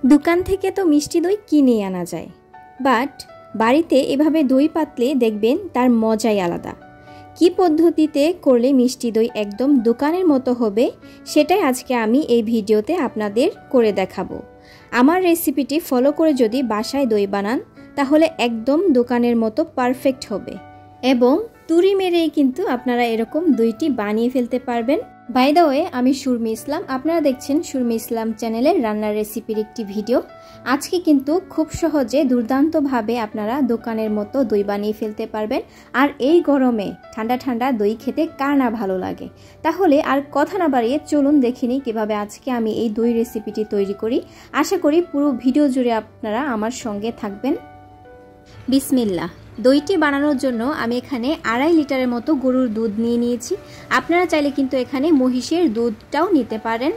দোকান থেকে তো মিষ্টি দই কিনে আনা যায়, বাট বাড়িতে এভাবে দই পাতলে দেখবেন তার মজাই আলাদা। কি পদ্ধতিতে করলে মিষ্টি দই একদম দোকানের মতো হবে সেটাই আজকে আমি এই ভিডিওতে আপনাদের করে দেখাবো। আমার রেসিপিটি ফলো করে যদি বাসায় দই বানান তাহলে একদম দোকানের মতো পারফেক্ট হবে এবং তুড়ি মেরেই কিন্তু আপনারা এরকম দইটি বানিয়ে ফেলতে পারবেন। বাই দ্য ওয়ে, আমি সুরমি ইসলাম, আপনারা দেখছেন সুরমি ইসলাম চ্যানেলের রান্নার রেসিপির একটি ভিডিও। আজকে কিন্তু খুব সহজে দুর্দান্তভাবে আপনারা দোকানের মতো দই বানিয়ে ফেলতে পারবেন। আর এই গরমে ঠান্ডা ঠান্ডা দই খেতে কার না ভালো লাগে। তাহলে আর কথা না বাড়িয়ে চলুন দেখে নিই কীভাবে আজকে আমি এই দই রেসিপিটি তৈরি করি। আশা করি পুরো ভিডিও জুড়ে আপনারা আমার সঙ্গে থাকবেন। বিসমিল্লাহ। দইটি বানানোর জন্য আমি এখানে 2.5 লিটারের মতো গরুর দুধ নিয়ে নিয়েছি। আপনারা চাইলে কিন্তু এখানে মহিষের দুধটাও নিতে পারেন।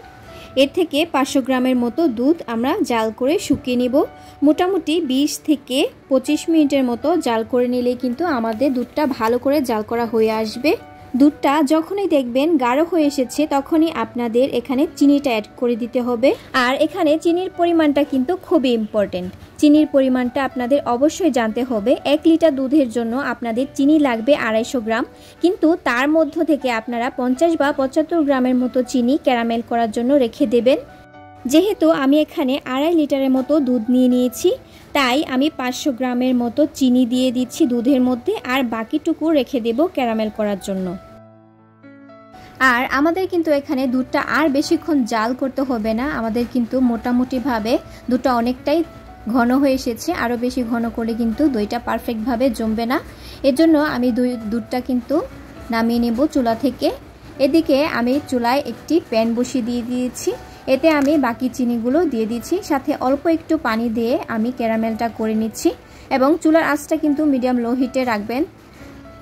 এর থেকে 500 গ্রামের মতো দুধ আমরা জাল করে শুকিয়ে নিব। মোটামুটি 20 থেকে 25 মিনিটের মতো জাল করে নিলেই কিন্তু আমাদের দুধটা ভালো করে জাল করা হয়ে আসবে। দুধটা যখনই দেখবেন গাঢ় হয়ে এসেছে তখনই আপনাদের এখানে চিনিটা অ্যাড করে দিতে হবে। আর এখানে চিনির পরিমাণটা কিন্তু খুবই ইম্পর্টেন্ট। চিনির পরিমাণটা আপনাদের অবশ্যই জানতে হবে। 1 লিটার দুধের জন্য আপনাদের চিনি লাগবে 250 গ্রাম, কিন্তু তার মধ্য থেকে আপনারা 50 বা 75 গ্রামের মতো চিনি ক্যারামেল করার জন্য রেখে দেবেন। যেহেতু আমি এখানে 2.5 লিটারের মতো দুধ নিয়ে নিয়েছি, তাই আমি 500 গ্রামের মতো চিনি দিয়ে দিচ্ছি দুধের মধ্যে, আর বাকিটুকু রেখে দেব ক্যারামেল করার জন্য। আর আমাদের কিন্তু এখানে দুধটা আর বেশিক্ষণ জাল করতে হবে না। আমাদের কিন্তু মোটামুটিভাবে দুধটা অনেকটাই ঘন হয়ে এসেছে। আরও বেশি ঘন করলে কিন্তু দইটা পারফেক্টভাবে জমবে না। এর জন্য আমি দুধটা কিন্তু নামিয়ে নেব চুলা থেকে। এদিকে আমি চুলায় একটি প্যান বসিয়ে দিয়ে দিয়েছি। এতে আমি বাকি চিনিগুলো দিয়ে দিচ্ছি, সাথে অল্প একটু পানি দিয়ে আমি ক্যারামেলটা করে নিচ্ছি। এবং চুলার আঁচটা কিন্তু মিডিয়াম লো হিটে রাখবেন।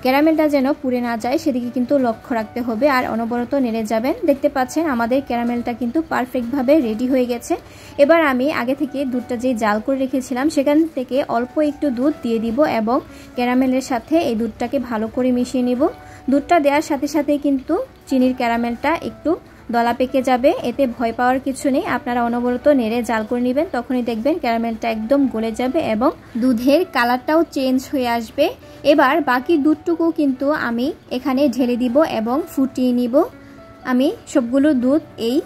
ক্যারামেলটা যেন পুড়ে না যায় সেদিকে কিন্তু লক্ষ্য রাখতে হবে, আর অনবরত নেড়ে যাবেন। দেখতে পাচ্ছেন আমাদের ক্যারামেলটা কিন্তু পারফেক্টভাবে রেডি হয়ে গেছে। এবার আমি আগে থেকে দুধটা যে জাল করে রেখেছিলাম সেখান থেকে অল্প একটু দুধ দিয়ে দিব এবং ক্যারামেলের সাথে এই দুধটাকে ভালো করে মিশিয়ে নিব। দুধটা দেওয়ার সাথে সাথে কিন্তু চিনির ক্যারামেলটা একটু দলা পেকে যাবে, এতে ভয় পাওয়ার কিছু নেই। আপনারা অনবরত নেড়ে জাল করে নেবেন, তখনই দেখবেন ক্যারামেলটা একদম গলে যাবে এবং দুধের কালারটাও চেঞ্জ হয়ে আসবে। এবার বাকি দুধটুকু কিন্তু আমি এখানে ঢেলে দিব এবং ফুটিয়ে নিব। আমি সবগুলো দুধ এই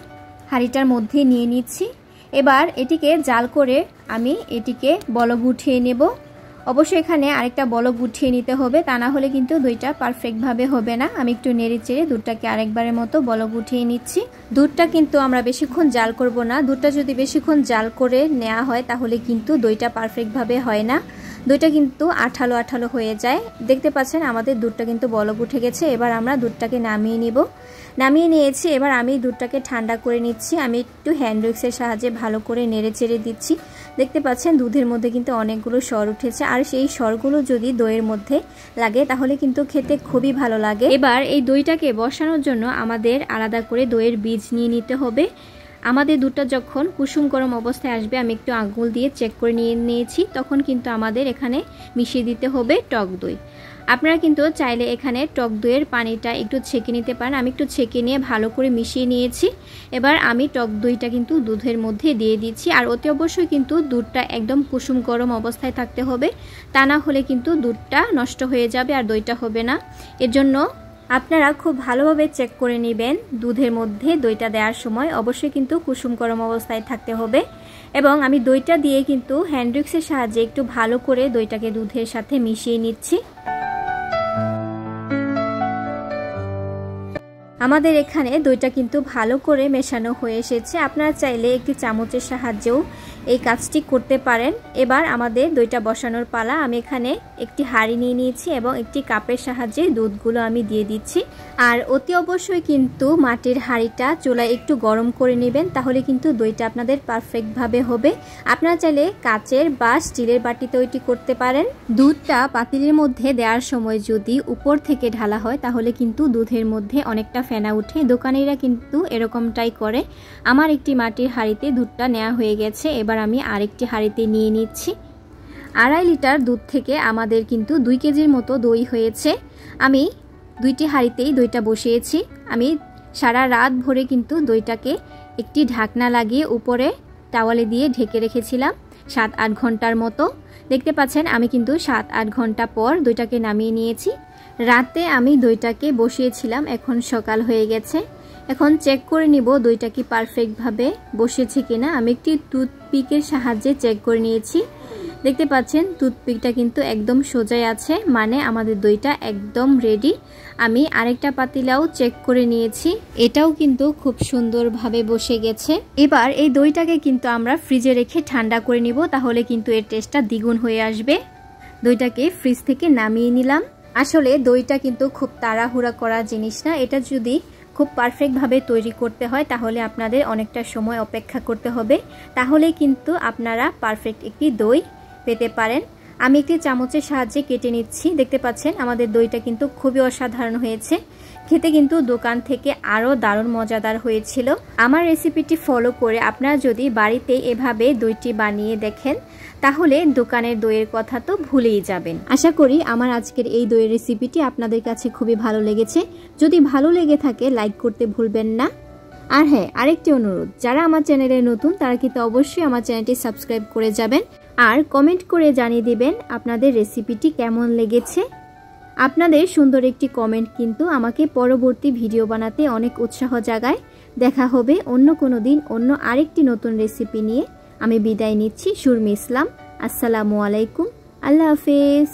হাঁড়িটার মধ্যে নিয়ে নিচ্ছি। এবার এটিকে জাল করে আমি এটিকে বলক উঠিয়ে নেব। অবশ্যই এখানে আরেকটা বলক উঠিয়ে নিতে হবে, তা না হলে কিন্তু দইটা পারফেক্টভাবে হবে না। আমি একটু নেড়ে চেড়ে দুধটাকে আরেকবারের মতো বলক উঠিয়ে নিচ্ছি। দুধটা কিন্তু আমরা বেশিক্ষণ জাল করব না। দুধটা যদি বেশিক্ষণ জাল করে নেওয়া হয় তাহলে কিন্তু দইটা পারফেক্টভাবে হয় না। দইটা কিন্তু আঠালো আঠালো হয়ে যায়। দেখতে পাচ্ছেন আমাদের দুধটা কিন্তু বলক উঠে গেছে। এবার আমরা দুধটাকে নামিয়ে নিব। নামিয়ে নিয়েছি। এবার আমি দুধটাকে ঠান্ডা করে নিচ্ছি। আমি একটু হ্যান্ড উইক্সের সাহায্যে ভালো করে নেড়ে চেড়ে দিচ্ছি। দেখতে পাচ্ছেন দুধের মধ্যে কিন্তু অনেকগুলো সর উঠেছে, আর সেই সরগুলো যদি দইয়ের মধ্যে লাগে তাহলে কিন্তু খেতে খুবই ভালো লাগে। এবার এই দইটাকে বসানোর জন্য আমাদের আলাদা করে দইয়ের বীজ নিয়ে নিতে হবে। আমাদের দুধটা যখন কুসুম গরম অবস্থায় আসবে, আমি একটু আঙুল দিয়ে চেক করে নিয়েছি, তখন কিন্তু আমাদের এখানে মিশিয়ে দিতে হবে টক দই। আপনারা কিন্তু চাইলে এখানে টক দইয়ের পানিটা একটু ছেঁকে নিতে পারেন। আমি একটু ছেঁকে নিয়ে ভালো করে মিশিয়ে নিয়েছি। এবার আমি টক দইটা কিন্তু দুধের মধ্যে দিয়ে দিচ্ছি। আর অতি অবশ্যই কিন্তু দুধটা একদম কুসুম গরম অবস্থায় থাকতে হবে, তা না হলে কিন্তু দুধটা নষ্ট হয়ে যাবে আর দইটা হবে না। এর জন্য আপনারা খুব ভালোভাবে চেক করে নেবেন দুধের মধ্যে দইটা দেওয়ার সময়। অবশ্যই কিন্তু কুসুম গরম অবস্থায় থাকতে হবে। এবং আমি দইটা দিয়ে কিন্তু হ্যান্ড উইক্সের সাহায্যে একটু ভালো করে দইটাকে দুধের সাথে মিশিয়ে নিচ্ছি। আমাদের এখানে দইটা কিন্তু ভালো করে মেশানো হয়ে এসেছে। আপনারা চাইলে একটি চামচের সাহায্যেও এই কাজটি করতে পারেন। এবার আমাদের দইটা বসানোর পালা। আমি এখানে একটি হাঁড়ি নিয়ে নিয়েছি এবং একটি কাপের সাহায্যে দুধগুলো আমি দিয়ে দিচ্ছি। আর অতি অবশ্যই কিন্তু মাটির হাঁড়িটা চুলায় একটু গরম করে নেবেন, তাহলে কিন্তু দইটা আপনাদের পারফেক্টভাবে হবে। আপনারা চাইলে কাচের বা স্টিলের বাটিতে ওইটি করতে পারেন। দুধটা পাতিলের মধ্যে দেওয়ার সময় যদি উপর থেকে ঢালা হয় তাহলে কিন্তু দুধের মধ্যে অনেকটা ফেনা উঠে। দোকানিরা কিন্তু এরকমটাই করে। আমার একটি মাটির হাঁড়িতে দুধটা নেওয়া হয়ে গেছে। এবার আমি আরেকটি হাঁড়িতে নিয়ে নিচ্ছি। 2.5 লিটার দুধ থেকে আমাদের কিন্তু 2 কেজির মতো দই হয়েছে। আমি দুইটি হাঁড়িতেই দইটা বসিয়েছি। আমি সারা রাত ভরে কিন্তু দইটাকে একটি ঢাকনা লাগিয়ে উপরে টাওয়ালে দিয়ে ঢেকে রেখেছিলাম 7-8 ঘন্টার মতো। দেখতে পাচ্ছেন আমি কিন্তু 7-8 ঘন্টা পর দইটাকে নামিয়ে নিয়েছি। রাতে আমি দইটাকে বসিয়েছিলাম, এখন সকাল হয়ে গেছে। এখন চেক করে নিব দইটা কি পারফেক্টভাবে বসেছে কিনা। আমি একটি টুথপিকের সাহায্যে চেক করে নিয়েছি। দেখতে পাচ্ছেন টুথপিকটা কিন্তু একদম সোজাই আছে, মানে আমাদের দইটা একদম রেডি। আমি আরেকটা পাতিলাও চেক করে নিয়েছি, এটাও কিন্তু খুব সুন্দরভাবে বসে গেছে। এবার এই দইটাকে কিন্তু আমরা ফ্রিজে রেখে ঠান্ডা করে নিব, তাহলে কিন্তু এর টেস্টটা দ্বিগুণ হয়ে আসবে। দইটাকে ফ্রিজ থেকে নামিয়ে নিলাম। আসলে দইটা কিন্তু খুব তাড়াহুড়া করা জিনিস না, এটা যদি খুব পারফেক্টভাবে তৈরি করতে হয় তাহলে আপনাদের অনেকটা সময় অপেক্ষা করতে হবে, তাহলে কিন্তু আপনারা পারফেক্ট একটি দই পেতে পারেন। আমি একটি চামচের সাহায্যে কেটে নিচ্ছি। দেখতে পাচ্ছেন আমাদের দইটা কিন্তু খুবই অসাধারণ হয়েছে, খেতে কিন্তু দোকান থেকে আরও দারুণ মজাদার হয়েছিল। আমার রেসিপিটি ফলো করে আপনারা যদি বাড়িতে এভাবে দইটি বানিয়ে দেখেন তাহলে দোকানের দইয়ের কথা তো ভুলেই যাবেন। আশা করি আমার আজকের এই দইয়ের রেসিপিটি আপনাদের কাছে খুবই ভালো লেগেছে। যদি ভালো লেগে থাকে লাইক করতে ভুলবেন না। আর হ্যাঁ, আরেকটি অনুরোধ, যারা আমার চ্যানেলে নতুন তারা কিন্তু অবশ্যই আমার চ্যানেলটি সাবস্ক্রাইব করে যাবেন আর কমেন্ট করে জানিয়ে দিবেন আপনাদের রেসিপিটি কেমন লেগেছে। আপনাদের সুন্দর একটি কমেন্ট কিন্তু আমাকে পরবর্তী ভিডিও বানাতে অনেক উৎসাহ জাগায়। দেখা হবে অন্য কোনো দিন অন্য আরেকটি নতুন রেসিপি নিয়ে। আমি বিদায় নিচ্ছি। সুরমি ইসলাম। আসসালামু আলাইকুম। আল্লাহ হাফেজ।